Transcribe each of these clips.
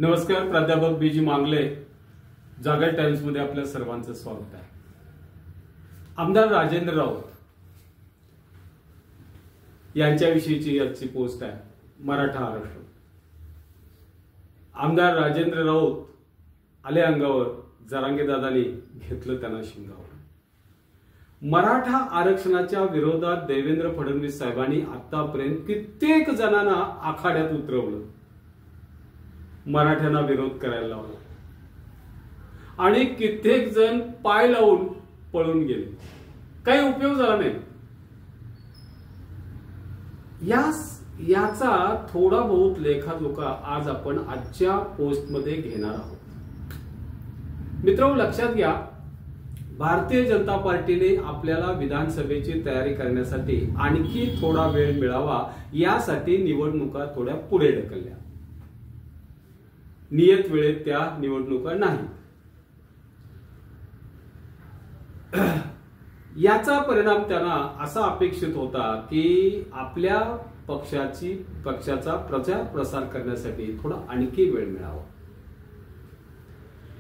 नमस्कार, प्राध्यापक बीजी मांगले, जागर टाइम्स मध्ये आपल्या सर्वांचं स्वागत आहे. आमदार राजेंद्र राऊत यांच्याविषयीची आजची पोस्ट आहे. मराठा आरक्षण. आमदार राजेंद्र राऊत आले अंगावर, जरांगे दादांनी घेतलं त्यांना शिंगावर. मराठा आरक्षणाच्या विरोधात देवेंद्र फडणवीस साहेबांनी आतापर्यंत कित्येक जणांना आखाड्यात उतरवलं, मराठ्यांना विरोध करायला लावला आणि कित्येक जण पाय लावून पळून गेले. काही उपयोग झाला नाही. याचा थोडा बहुत लेखाजोखा आज आपण आजच्या पोस्टमध्ये घेणार आहोत. मित्रांनो, लक्षात घ्या, भारतीय जनता पार्टीने आपल्याला विधानसभेची तयारी करण्यासाठी आणखी थोडा वेळ मिळावा यासाठी निवडणुका थोड्या पुढे ढकलल्या. नियत वेळेत त्या निवडणुका नाही. याचा परिणाम त्यांना असा अपेक्षित होता की आपल्या पक्षाचा प्रचार प्रसार करण्यासाठी थोडा आणखी वेळ मिळावा.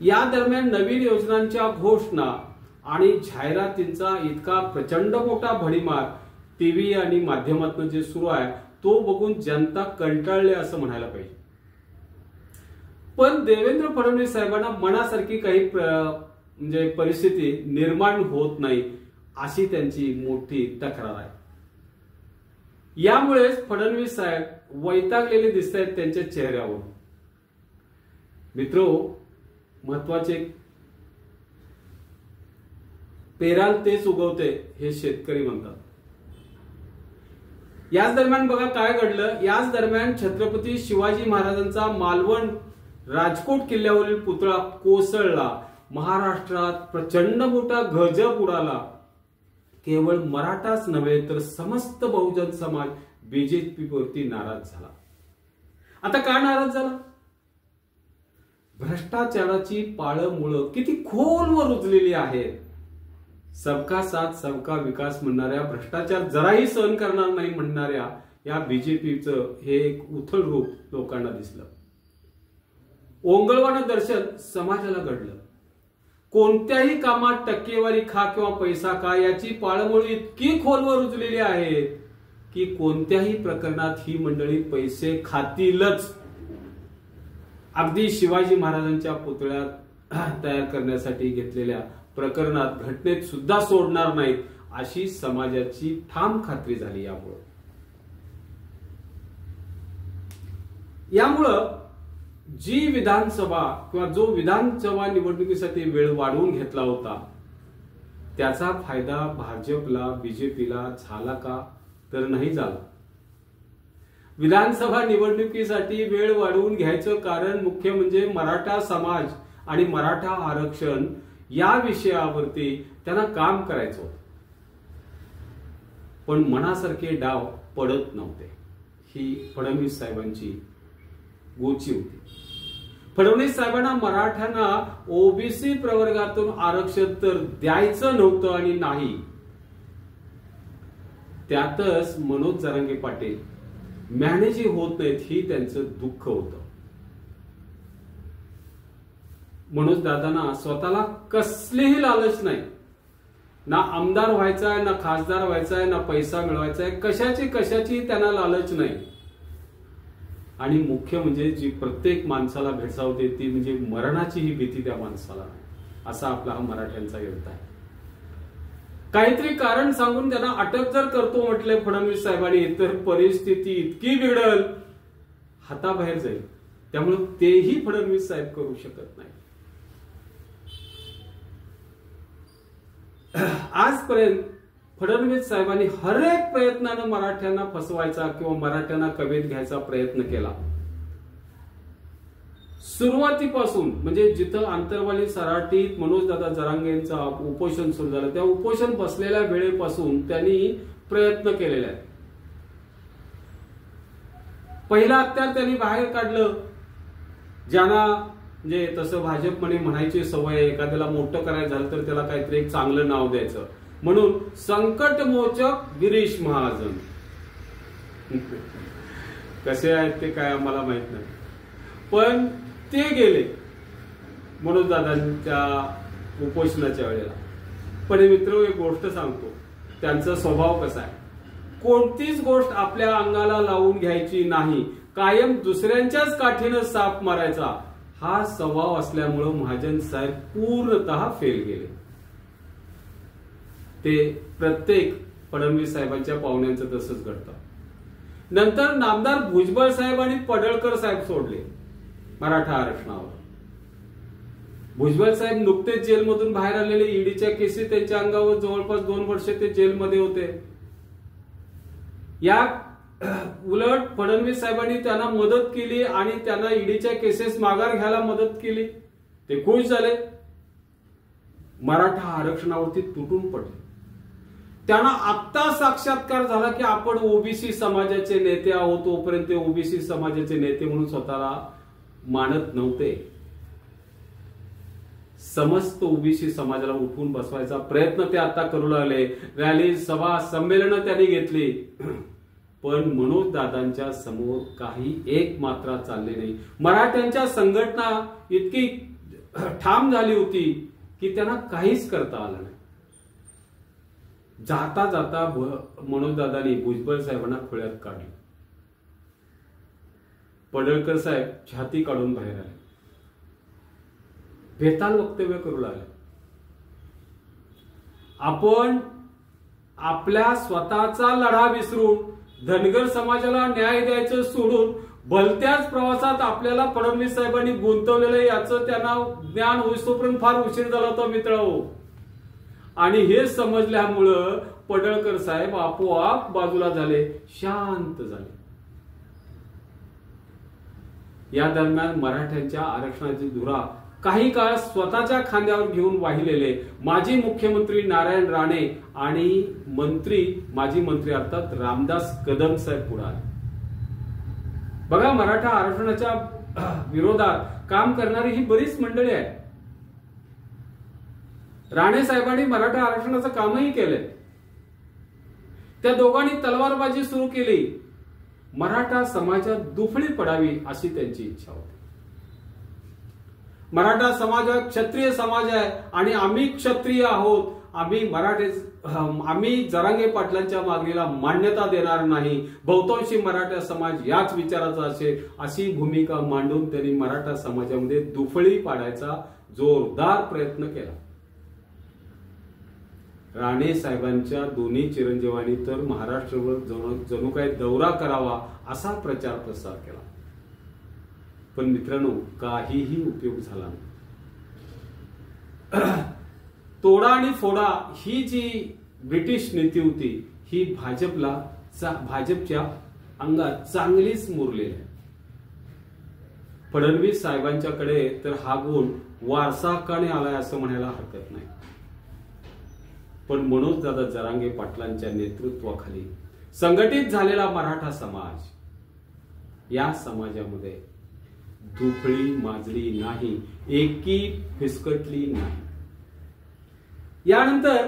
या दरम्यान नवीन योजनांच्या घोषणा आणि जाहिरातींचा इतका प्रचंड मोठा भडीमार टीव्ही आणि माध्यमातून जे सुरू आहे तो बघून जनता कंटाळले असं म्हणायला पाहिजे. पण देवेंद्र फडणवीस साहेबांना मनासारखी काही म्हणजे परिस्थिती निर्माण होत नाही अशी त्यांची मोठी तक्रार आहे. यामुळेच फडणवीस साहेब वैतागलेले दिसत आहेत त्यांच्या चेहऱ्यावर. मित्रो, महत्वाचे, पेराल तेच उगवते हे शेतकरी म्हणतात. याच दरम्यान बघा काय घडलं. याच दरम्यान छत्रपती शिवाजी महाराजांचा मालवण राजकोट किल्ल्यावरील पुतळा कोसळला. महाराष्ट्रात प्रचंड मोठा गजब उडाला. केवळ मराठाच नव्हे तर समस्त बहुजन समाज बीजेपीवरती नाराज झाला. आता का नाराज झाला? भ्रष्टाचाराची पाळंमुळं किती खोलवर रुजलेली आहेत. सबका साथ सबका विकास म्हणणाऱ्या, भ्रष्टाचार जराही सहन करणार नाही म्हणणाऱ्या या बीजेपीचं हे एक उथळ रूप लोकांना दिसलं. ओंगळवाणं दर्शन समाजाला घडलं. कोणत्याही कामात टक्केवारी खा किंवा पैसा खा याची पाळंमुळं इतकी खोलवर रुजलेली आहेत की कोणत्याही प्रकरणात ही मंडळी पैसे खातीलच. अगदी शिवाजी महाराजांच्या पुतळ्यात तयार करण्यासाठी घेतलेल्या प्रकरणात घटनेत सुद्धा सोडणार नाहीत अशी समाजाची ठाम खात्री झाली. यामुळं जी विधानसभा किंवा जो विधानसभा निवडणुकीसाठी वेळ वाढवून घेतला होता त्याचा फायदा भाजपला, बीजेपीला झाला का? तर नाही झाला. विधानसभा निवडणुकीसाठी वेळ वाढवून घ्यायचं कारण मुख्य म्हणजे मराठा समाज आणि मराठा आरक्षण या विषयावरती त्यांना काम करायचं होतं. पण मनासारखे डाव पडत नव्हते. ही फडणवीस साहेबांची गोची होती. फडणवीस साहेबांना मराठ्यांना ओबीसी प्रवर्गातून आरक्षण तर द्यायचं नव्हतं आणि नाही. त्यातच मनोज जरांगे पाटील मॅनेजही होत नाहीत ही त्यांचं दुःख होतं. मनोज दादांना स्वतःला कसलीही लालच नाही. ना आमदार व्हायचाय, ना खासदार व्हायचाय, ना पैसा मिळवायचा आहे. कशाची त्यांना लालच नाही. आणि मुख्य म्हणजे जी प्रत्येक माणसाला भेडसावते ती म्हणजे मरणाची ही भीती त्या माणसाला नाही. असा आपला हा मराठ्यांचा युद्ध आहे. काहीतरी कारण सांगून त्यांना अटक जर करतो म्हटले फडणवीस साहेबांनी तर परिस्थिती इतकी बिघडल, हाताबाहेर जाईल. त्यामुळे तेही फडणवीस साहेब करू शकत नाही. आजपर्यंत फडणवीस साहेबांनी हर एक प्रयत्नानं मराठ्यांना फसवायचा किंवा मराठ्यांना कवेत घ्यायचा प्रयत्न केला. सुरुवातीपासून म्हणजे जिथं आंतरवाली सराटीत मनोजदादा जरांगेंचा उपोषण सुरू झालं त्या उपोषण बसलेल्या वेळेपासून त्यांनी प्रयत्न केलेले आहेत. पहिला अत्यार त्यांनी बाहेर काढलं. ज्यांना म्हणजे तसं भाजपमध्ये म्हणायची सवय, एखाद्याला मोठं करायचं झालं तर त्याला काहीतरी एक चांगलं नाव द्यायचं म्हणून संकटमोचक गिरीश महाजन. कसे आहेत ते काय आम्हाला माहित नाही, पण ते गेले मनोजदादांच्या उपोषणाच्या वेळेला. पण मित्र, एक गोष्ट सांगतो, त्यांचा स्वभाव कसा आहे. कोणतीच गोष्ट आपल्या अंगाला लावून घ्यायची नाही, कायम दुसऱ्यांच्याच काठीनं साप मारायचा, हा स्वभाव असल्यामुळं महाजन साहेब पूर्णतः फेल गेले. ते प्रत्येक फडणवीस साहेबांच्या पाहुण्यांचं तसंच घडतं. नंतर नामदार भुजबळ साहेब आणि पडळकर साहेब सोडले मराठा आरक्षणावर. भुजबळ साहेब नुकतेच जेलमधून बाहेर आलेले, ईडीच्या केसी त्यांच्या अंगावर जवळपास 2 वर्ष ते जेलमध्ये होते. या उलट फडणवीस साहेबांनी त्यांना मदत केली आणि त्यांना ईडीच्या केसेस माघार घ्यायला मदत केली. ते खुश झाले, मराठा आरक्षणावरती तुटून पडले. त्यांना आत्ता साक्षात्कार झाला की आपण ओबीसी समाजाचे नेते आहोत. तोपर्यंत ते ओबीसी समाजाचे नेते म्हणून स्वतःला मानत नव्हते. समस्त ओबीसी समाजाला उठवून बसवायचा प्रयत्न ते आता करू लागले. रॅली, सभा, संमेलनं त्यांनी घेतली. पण मनोजदादांच्या समोर काही एक मात्रा चालले नाही. मराठ्यांच्या संघटना इतकी ठाम झाली होती की त्यांना काहीच करता आलं नाही. जाता जाता मनोजदादांनी भुजबळ साहेबांना खोळ्यात काढले. पडळकर साहेब छाती काढून बाहेर आले, बेताल वक्तव्य करू लागले. आपण आपल्या स्वतःचा लढा विसरून, धनगर समाजाला न्याय द्यायचं सोडून भलत्याच प्रवासात आपल्याला फडणवीस साहेबांनी गुंतवलेलं याचं त्यांना ज्ञान होईस्तोपर्यंत फार उशीर झाला होता मित्रांनो. आणि हे समजल्यामुळं पडळकर साहेब आपोआप बाजूला झाले, शांत झाले. या दरम्यान मराठ्यांच्या आरक्षणाची धुरा काही काळ स्वतःच्या खांद्यावर घेऊन वाहिलेले माजी मुख्यमंत्री नारायण राणे आणि माजी मंत्री अर्थात रामदास कदम साहेब पुढे आले. बघा, मराठा आरक्षणाच्या विरोधात काम करणारी ही बरीच मंडळी आहे. राणे साहेबांनी मराठा आरक्षणाचं कामही केलंय. त्या दोघांनी तलवारबाजी सुरू केली. मराठा समाजात दुफळी पडावी अशी त्यांची इच्छा होती. मराठा समाज हा क्षत्रिय समाज आहे आणि आम्ही क्षत्रिय आहोत. आम्ही जरांगे पाटलांच्या मागणीला मान्यता देणार नाही. बहुतांशी मराठा समाज याच विचाराचा असेल अशी भूमिका मांडून त्यांनी मराठा समाजामध्ये दुफळी पाडायचा जोरदार प्रयत्न केला. राणे साहेबांच्या दोन्ही चिरंजीवांनी तर महाराष्ट्रावर जणू काय दौरा करावा असा प्रचार प्रसार केला. पण मित्रांनो, काहीही उपयोग झाला नाही. तोडा आणि फोडा ही जी ब्रिटिश नीती होती ही भाजपच्या अंगात चांगलीच मुरलेली आहे. फडणवीस साहेबांच्याकडे तर हा गुण वारसाहक्काने आलाय असं म्हणायला हरकत नाही. पण मनोजदादा जरांगे पाटलांच्या नेतृत्वाखाली संघटित झालेला मराठा समाज, या समाजामध्ये दुफळी माजली नाही, एकी फिसकटली नाही. यानंतर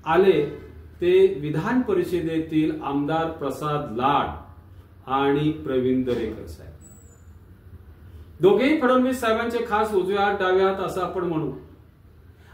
आले ते विधान परिषदेतील आमदार प्रसाद लाड आणि प्रवीण दरेकर साहेब. दोघेही फडणवीस साहेबांचे खास उजव्या हात डाव्या हात असं आपण म्हणू.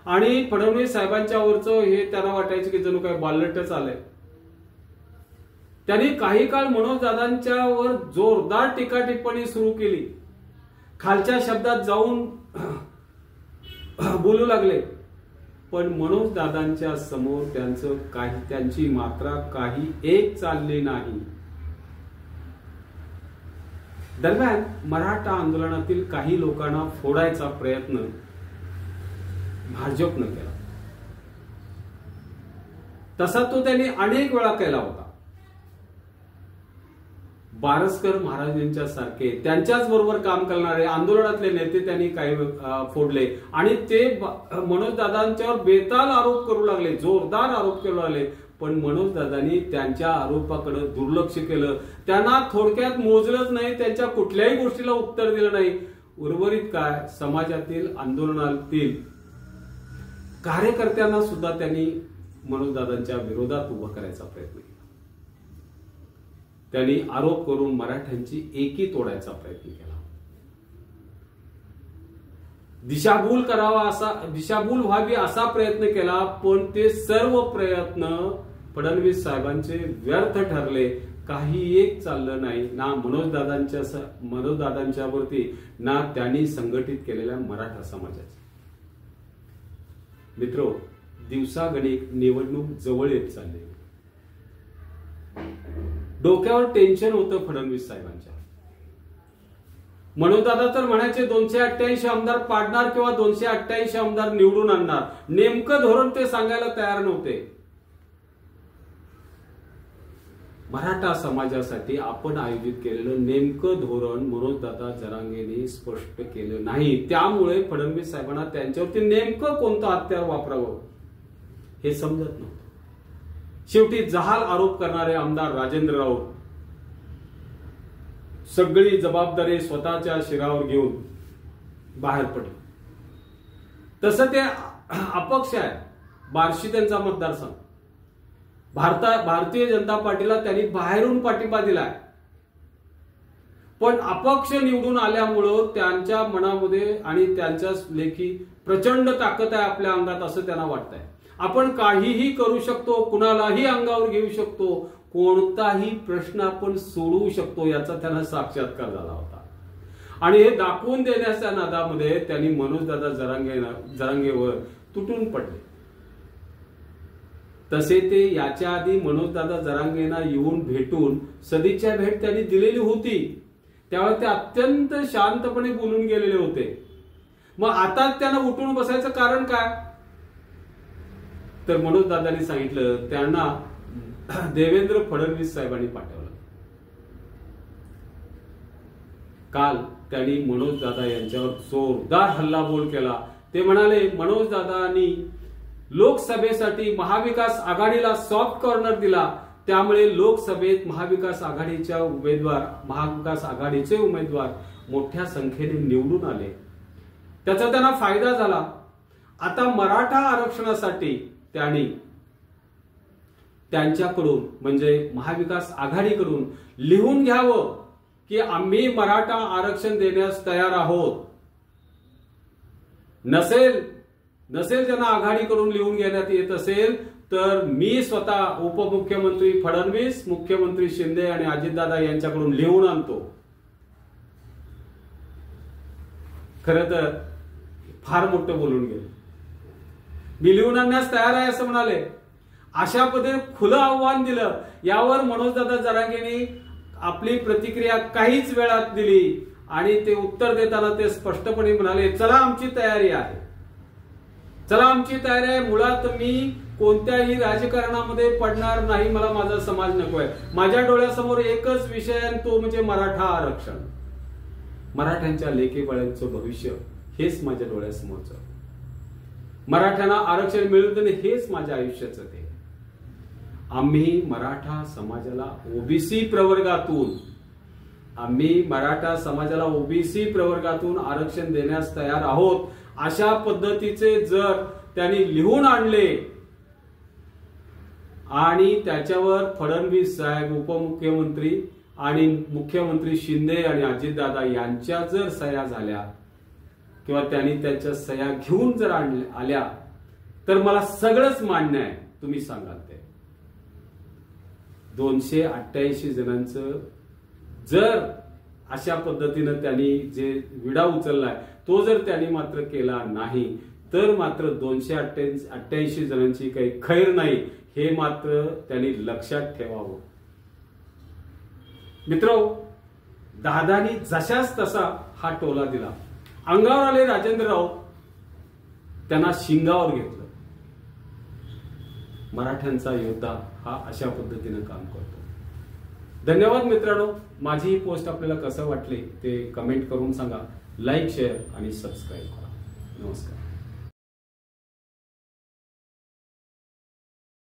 आणि फडणवीस साहेबांच्या वरचं हे त्यांना वाटायचं की जणू काय बालटच आलंय. त्यांनी काही काळ मनोजदादांच्या वर जोरदार टीका टिप्पणी सुरू केली. खालच्या शब्दात जाऊन बोलू लागले. पण मनोजदादांच्या समोर त्यांची मात्रा काही एक चालली नाही. दरम्यान मराठा आंदोलनातील काही लोकांना फोडायचा प्रयत्न भाजपनं केला. तसा तो त्यांनी अनेक वेळा केला होता. बारसकर महाराजांच्या सारखे त्यांच्याच बरोबर काम करणारे आंदोलनातले नेते त्यांनी काही फोडले आणि ते मनोजदादांच्यावर बेताल आरोप करू लागले, जोरदार आरोप करू लागले. पण मनोजदादांनी त्यांच्या आरोपाकडे दुर्लक्ष केलं. त्यांना थोडक्यात मोजलंच नाही, त्यांच्या कुठल्याही गोष्टीला उत्तर दिलं नाही. उर्वरित काय, समाजातील आंदोलनातील कार्यकर्त्यांना सुद्धा त्यांनी मनोजदादांच्या विरोधात उभं करायचा प्रयत्न केला. त्यांनी आरोप करून मराठ्यांची एकी तोडायचा प्रयत्न केला. दिशाभूल व्हावी असा प्रयत्न केला, पण ते सर्व प्रयत्न फडणवीस साहेबांचे व्यर्थ ठरले. काही एक चाललं नाही, ना मनोजदादांच्या वरती, ना त्यांनी संघटित केलेल्या मराठा समाजाचे. मित्रो, दिवसागणिक निवडणूक जवळ येत चालली. डोक्यावर टेन्शन होतं फडणवीस साहेबांच्या. मनोजदादा तर म्हणायचे 288 आमदार पाडणार किंवा 288 आमदार निवडून आणणार. नेमकं धोरण ते सांगायला तयार नव्हते. मराठा समाजासाठी आपण आयोजित केलेलं नेमकं धोरण मनोजदादा जरांगेंनी स्पष्ट केलं नाही. त्यामुळे फडणवीस साहेबांना त्यांच्यावरती नेमकं कोणतं हत्यार वापरावं हे समजत नव्हतं. शेवटी जहाल आरोप करणारे आमदार राजेंद्र राऊत सगळी जबाबदारी स्वतःच्या शिरावर घेऊन बाहेर पडले. तसं ते अपक्ष आहे. बार्शी त्यांचा मतदारसंघ. भारतीय जनता पार्टीला त्यांनी बाहेरून पाठिंबा दिलाय, पण अपक्ष निवडून आल्यामुळं त्यांच्या मनामध्ये आणि त्यांच्या लेखी प्रचंड ताकद आहे आपल्या अंगात असं त्यांना वाटतंय. आपण काहीही करू शकतो, कुणालाही अंगावर घेऊ शकतो, कोणताही प्रश्न आपण सोडवू शकतो याचा त्यांना साक्षात्कार झाला होता. आणि हे दाखवून देण्याच्या नादामध्ये त्यांनी मनोजदादा जरांगेवर तुटून पडले. तसे ते याच्या आधी मनोजदादा जरांगेंना येऊन भेटून सदिच्छा भेट त्यांनी दिलेली होती. त्यावेळी ते अत्यंत शांतपणे बोलून गेलेले होते. मग आता त्यांना उठून बसायचं कारण काय? तर मनोजदादांनी सांगितलं त्यांना देवेंद्र फडणवीस साहेबांनी पाठवलं. काल त्यांनी मनोजदादा यांच्यावर जोरदार हल्लाबोल केला. ते म्हणाले मनोजदादांनी लोकसभेसाठी महाविकास आघाडीला सॉफ्ट कॉर्नर दिला, त्यामुळे लोकसभेत महाविकास आघाडीचे उमेदवार मोठ्या संख्येने निवडून आले. त्याचा त्यांना फायदा झाला. आता मराठा आरक्षणासाठी त्यांनी त्यांच्याकडून म्हणजे महाविकास आघाडीकडून लिहून घ्यावं की आम्ही मराठा आरक्षण देण्यास तयार आहोत. नसेल ज्यांना आघाडीकडून लिहून घेण्यात येत असेल तर मी स्वतः उपमुख्यमंत्री फडणवीस, मुख्यमंत्री शिंदे आणि अजितदादा यांच्याकडून लिहून आणतो. खरं तर फार मोठं बोलून गेले. मी लिहून आणण्यास तयार आहे असं म्हणाले. अशा पद्धतीने खुलं आव्हान दिलं. यावर मनोजदादा जरांगेंनी आपली प्रतिक्रिया काहीच वेळात दिली आणि ते उत्तर देताना ते स्पष्टपणे म्हणाले चला आमची तयारी आहे. मुळात मी कोणत्याही राजकारणामध्ये पडणार नाही. मला माझा समाज नकोय. माझ्या डोळ्यासमोर एकच विषय आहे, तो म्हणजे मराठा आरक्षण. मराठ्यांच्या लेकीबाळांचं भविष्य हेच माझ्या डोळ्यासमोरचं. मराठ्यांना आरक्षण मिळवून देणे हेच माझ्या आयुष्याचं ते. आम्ही मराठा समाजाला ओबीसी प्रवर्गातून आरक्षण देण्यास तयार आहोत. अशा पद्धतीचे जर त्यांनी लिहून आणले आणि त्याच्यावर फडणवीस साहेब, उपमुख्यमंत्री आणि मुख्यमंत्री शिंदे आणि अजितदादा यांच्या जर सह्या झाल्या किंवा त्यांनी त्याच्या सह्या घेऊन जर आल्या तर मला सगळंच मान्य आहे. तुम्ही सांगाल ते 288 जणांचं जर अशा पद्धतीनं त्यांनी जे विडा उचललाय तो जर त्यांनी मात्र केला नाही तर मात्र 288 जणांची काही खैर नाही, हे मात्र त्यांनी लक्षात ठेवावं. मित्रो, दादानी जशाच तसा हा टोला दिला. अंगावर आले राजेंद्र राऊत, त्यांना शिंगावर घेतलं. मराठ्यांचा योद्धा हा अशा पद्धतीनं काम करतो. धन्यवाद मित्रांनो. माझी ही पोस्ट आपल्याला कसं वाटले ते कमेंट करून सांगा. लाईक, शेअर आणि सबस्क्राईब करा. नमस्कार.